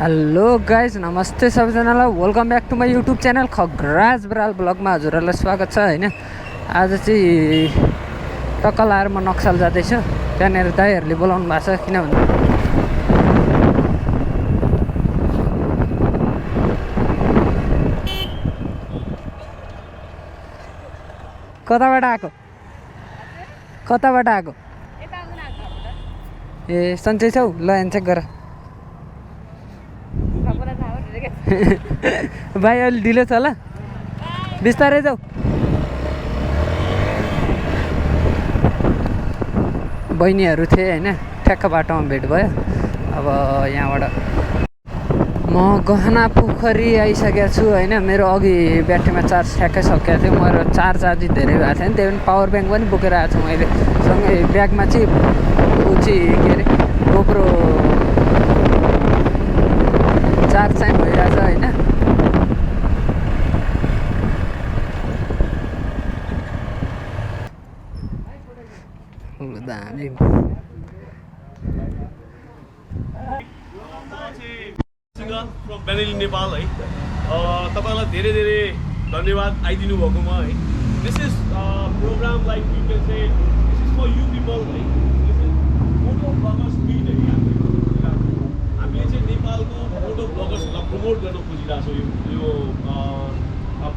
Hello guys, नमस्ते सबैजनालाई। Welcome back to my YouTube channel Khagraj Baral ब्लगमा हजुरहरूलाई स्वागत छ होइन। आज चाहिँ टक्क लाएर म नक्सल जाँदैछु। त्यहाँनिर दाइहरूले बोलाउनु भएको छ, किनभने कताबाट आएको ए सन्चै छौ? ल एन्चेक गर भाइ, अलि ढिलो छ ल, बिस्तारै जाऊ। बहिनीहरू थिए होइन, ठ्याक्क बाटोमा भेट भयो। अब यहाँबाट म गहना पोखरी आइसकेको छु होइन। मेरो अघि ब्याट्रीमा चार्ज ठ्याक्कै सकिएको थियो। मेरो चार्ज अझै धेरै भएको थियो नि, त्यही पनि पावर ब्याङ्क पनि बोकेर आएको छु मैले। सँगै ब्यागमा चाहिँ ऊ चाहिँ के अरे गोप्रो चार्ज चाहिँ भइरहेछ होइन। दामी फ्रम बेनेली नेपाल है। तपाईँलाई धेरै धेरै धन्यवाद आइदिनु भएकोमा है। This is program like you can say this is for you people है। This is moto bloggers meet है। हामीले चाहिँ नेपालको मोटो ब्लगर्सहरूलाई प्रमोट गर्न खोजिरहेको छौँ यो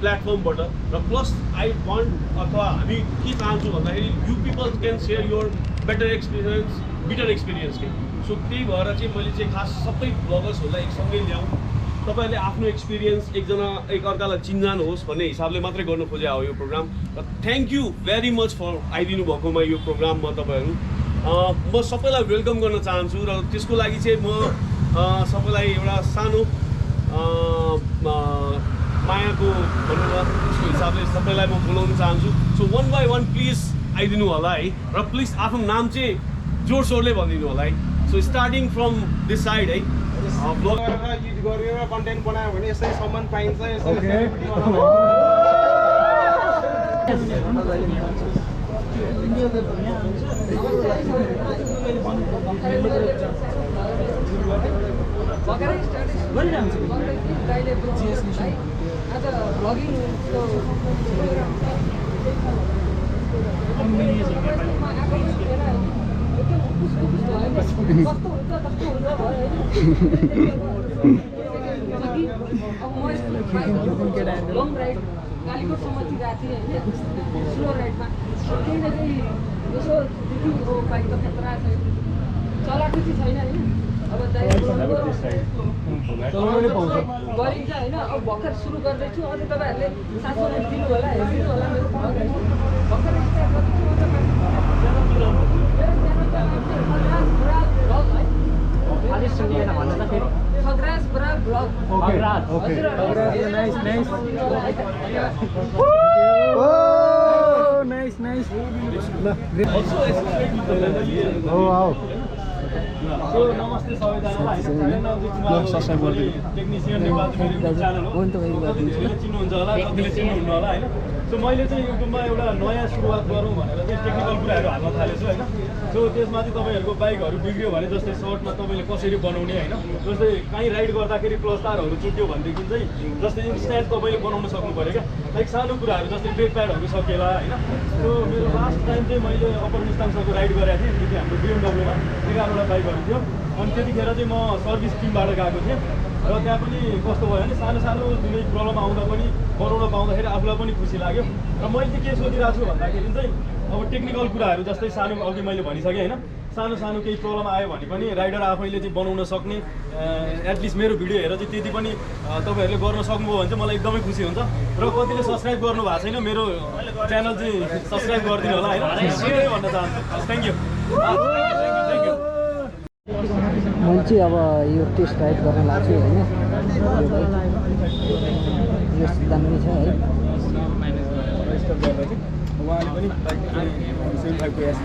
प्लेटफर्मबाट। र प्लस आई वान्ट अथवा हामी के चाहन्छौँ भन्दाखेरि you people can share your better experience के। सो त्यही भएर चाहिँ मैले चाहिँ खास सबै ब्लगर्सहरूलाई एकसँगै ल्याउँ, तपाईँहरूले आफ्नो एक्सपिरियन्स एकअर्कालाई चिन्जान होस् भन्ने हिसाबले मात्रै गर्नु खोजे हो यो प्रोग्राम। र thank you very much for आइदिनु भएकोमा यो प्रोग्राममा तपाईँहरू। म सबैलाई वेलकम गर्न चाहन्छु र त्यसको लागि चाहिँ म सबैलाई एउटा सानो मायाको भनौँ न त्यसको हिसाबले सबैलाई म बोलाउन चाहन्छु। So one by one please आइदिनु होला है। र प्लिज आफ्नो नाम चाहिँ जोड सोडले भनिदिनु होला है। So starting from this side है। ब्लग गीत गरेर कन्टेन्ट बनायो भने यसै सम्मान पाइन्छ। कालीकोटसम्म चाहिँ गएको थिएँ होइन, स्लो राइडमा। त्यहीँनिर चाहिँ यसो देखियो बाइक त खतरा छ, चलाएको चाहिँ छैन होइन। अब गरिन्छ होइन। अब भर्खर सुरु गर्दैछु, अझै तपाईँहरूले साथ दिनु होला, हेरिदिनु होला मेरो भर्खर स्टार्ट गर्दैछु। खग्राज बराल ब्लग। नमस्ते सबैजनालाई। टेक्निसियन नेपाल च्यानल हो, चिन्नुहुन्छ होला, कतिले चिन्नुहुन्न होला होइन। सो मैले चाहिँ युट्युबमा एउटा नयाँ सुरुवात गरौँ भनेर चाहिँ टेक्निकल कुराहरू हाल्न थालेको छु होइन। सो त्यसमा चाहिँ तपाईँहरूको बाइकहरू बिग्रियो भने जस्तै सर्टमा तपाईँले कसरी बनाउने होइन, जस्तै कहीँ राइड गर्दाखेरि क्लच तारहरू चुट्यो भनेदेखि चाहिँ जस्तै इन्स्ट्यान्ट तपाईँले बनाउन सक्नु पऱ्यो क्या। लाइक सानो कुराहरू जस्तै ब्रेक प्याडहरू सकेला होइन। सो मेरो लास्ट टाइम चाहिँ मैले अप्पर मुस्ताङसँग राइड गरेको थिएँ। त्यो चाहिँ हाम्रो BMW-मा 11वटा बाइकहरू थियो। अनि त्यतिखेर चाहिँ म सर्भिस टिमबाट गएको थिएँ। र त्यहाँ पनि कस्तो भयो भने सानो सानो जुनै प्रब्लम आउँदा पनि बनाउन पाउँदाखेरि आफूलाई पनि खुसी लाग्यो। र मैले चाहिँ के सोचिरहेको छु भन्दाखेरि चाहिँ अब टेक्निकल कुराहरू जस्तै सानो अघि मैले भनिसकेँ होइन, सानो सानो केही प्रब्लम आयो भने पनि राइडर आफैले चाहिँ बनाउन सक्ने, एटलिस्ट मेरो भिडियो हेरेर चाहिँ त्यति पनि तपाईँहरूले गर्न सक्नुभयो भने चाहिँ मलाई एकदमै खुसी हुन्छ। र कतिले सब्सक्राइब गर्नु भएको छैन मेरो च्यानल चाहिँ सब्सक्राइब गरिदिनु होला होइन, यही भन्न चाहन्छु। Thank you. मैले चाहिँ अब यो टेस्ट राइड गर्न लाग्छु होइन। यो दामी छ है। उहाँले पनि बाइक 75 PS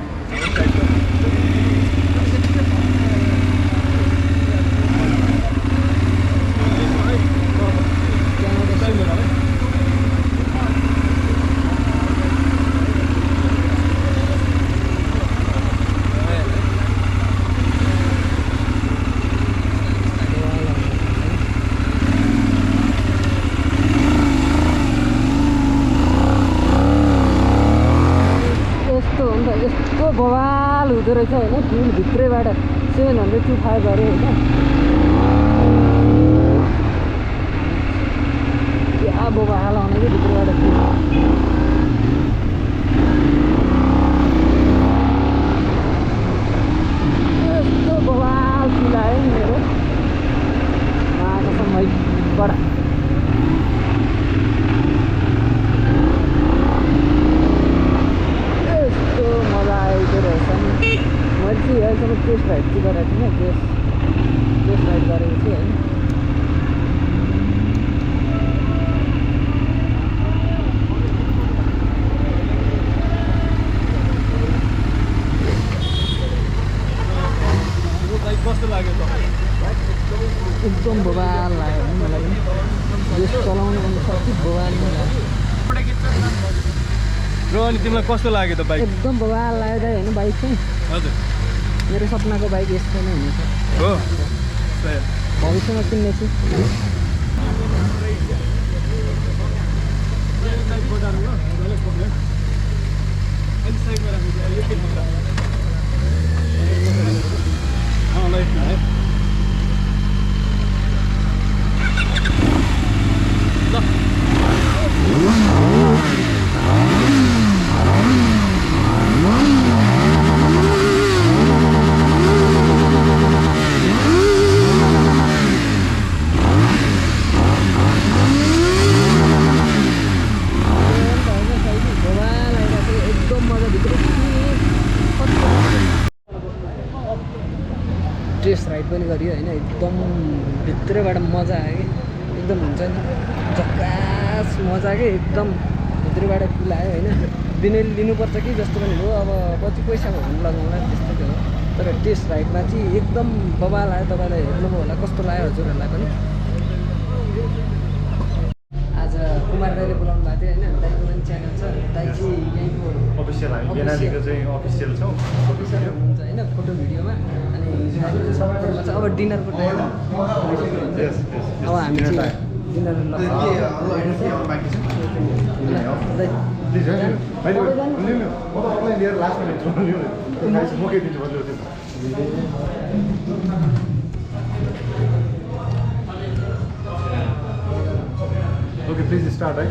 यस्तो बवाल हुँदो रहेछ होइन। फिल भित्रैबाट 725 गऱ्यो होइन। क्या बवाल आउने कि भित्रबाट यस्तो बवाल फिल आयो नि मेरो कसमबाट। मैले चाहिँ अहिलेसम्म टेस्ट राइड चाहिँ गरेको थिइनँ। टेस्ट राइड गरेको थिएँ होइन। कस्तो लाग्यो तपाईँलाई? एकदम बवाल लाग्यो नि मलाई पनि। देश चलाउनु पनि सबै बवाल नै लाग्यो। र अनि तिमीलाई कस्तो लाग्यो त बाइक? एकदम बवाल लाग्यो दाइ होइन बाइक चाहिँ। हजुर मेरो सपनाको बाइक यस्तो नै हुनेछ हो, भविष्यमा किन्ने छु। टेस्ट राइड पनि गरियो होइन। एकदम भित्रैबाट मजा आयो कि एकदम हुन्छ नि झक्कास मजा कि एकदम भित्रैबाट फिल आयो होइन। दिने लिनुपर्छ कि जस्तो पनि हो। अब कति पैसा भयो भने लगाउँला त्यस्तो हो। तर टेस्ट राइडमा चाहिँ एकदम बवाल आयो। तपाईँलाई हेर्नुभयो होला कस्तो लाग्यो हजुरहरूलाई पनि। आज कुमार दाइले बोलाउनु भएको थियो होइन। दाइको पनि च्यानल छ। दाइ चाहिँ यहीँको अफिसियल हामी बेनालीको चाहिँ अफिसियल छौँ। अफिसियल हुनुहुन्छ होइन फोटो भिडियोमा। अनि अब डिनरको टाइम अब हामी चाहिँ dinner Okay, please start, right?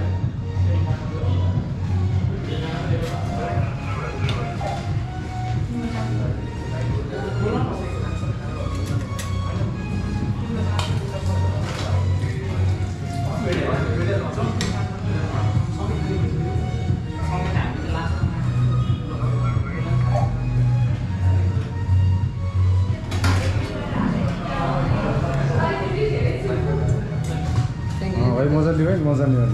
भाइ मजा लियो है, मजा लियो।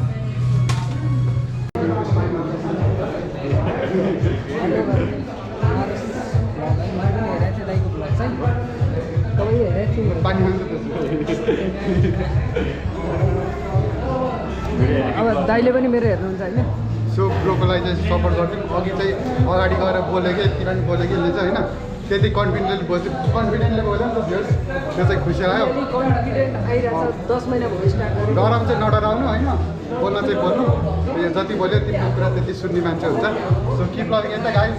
अब दाइले पनि मेरो हेर्नुहुन्छ होइन। सो ब्रोको लागि चाहिँ सपोर्ट गर्छु। अघि चाहिँ अगाडि गएर बोल्यो कि यति पनि बोल्यो कि यसले चाहिँ होइन त्यति कन्फिडेन्टली बोल्यो नि त भियर्स। त्यो चाहिँ खुसी लाग्यो। कन्फिडेन्ट आइरहेको छ 10 महिना भयो स्टार्ट गरेको। डराउनु चाहिँ नडराउनु होइन, बोल्न चाहिँ बोल्नु। जति बोल्यो तिम्रो कुरा त्यति सुन्ने मान्छे हुन्छ। So keep loving it guys.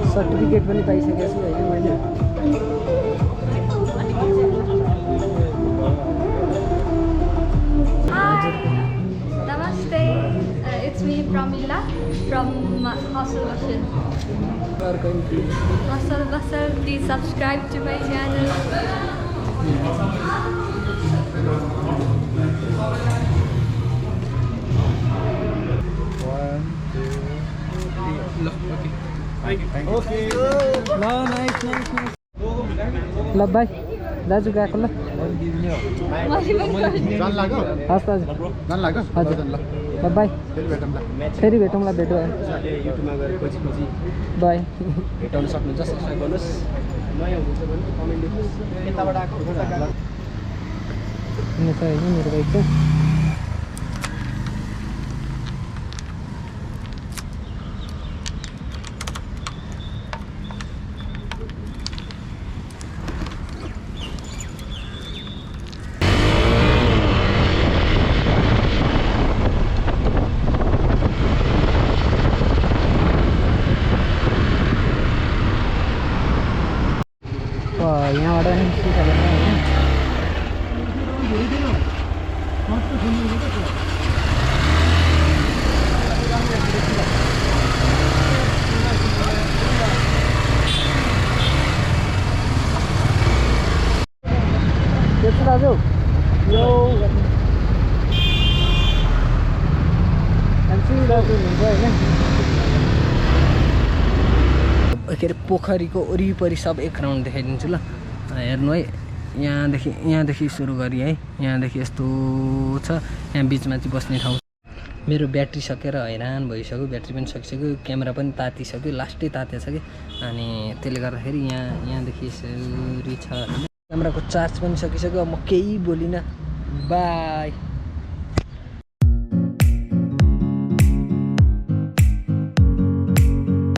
Certificate पनि पाइसकेको छु होइन मैले Namaste, it's me Pramila from Naaxal. Naaxal, please subscribe to my channel. ल बाई दाजु गएको ल जान लाग्यो हस् दाजु जान लाग्यो हजुर ल ल बाई फेरि भेटौँला फेरि भेटौँला भेट भयो युट्युबमा गएर खोजी बाई भेटाउन सक्नुहुन्छ सब्सक्राइब गर्नुहोस् नयाँ हुनुहुन्छ भने कमेन्ट लेख्नुहोस् यताबाट आएको हुन त होइन मेरो बाइक चाहिँ यहाँबाट सिकालेर होइन त्यस्तो दाजु यो दाजु हुन्छ होइन के अरे पोखरीको वरिपरि सब एक राउन्ड देखाइदिन्छु ल हेर्नु है यहाँदेखि सुरु गरी है यहाँदेखि यस्तो छ यहाँ बिचमा चाहिँ बस्ने ठाउँ मेरो ब्याट्री सकेर हैरान भइसक्यो ब्याट्री पनि सकिसक्यो क्यामेरा पनि तातिसक्यो लास्टै तातेछ कि अनि त्यसले गर्दाखेरि यहाँदेखि यसरी छ क्यामेराको चार्ज पनि सकिसक्यो म केही बोलिनँ बाई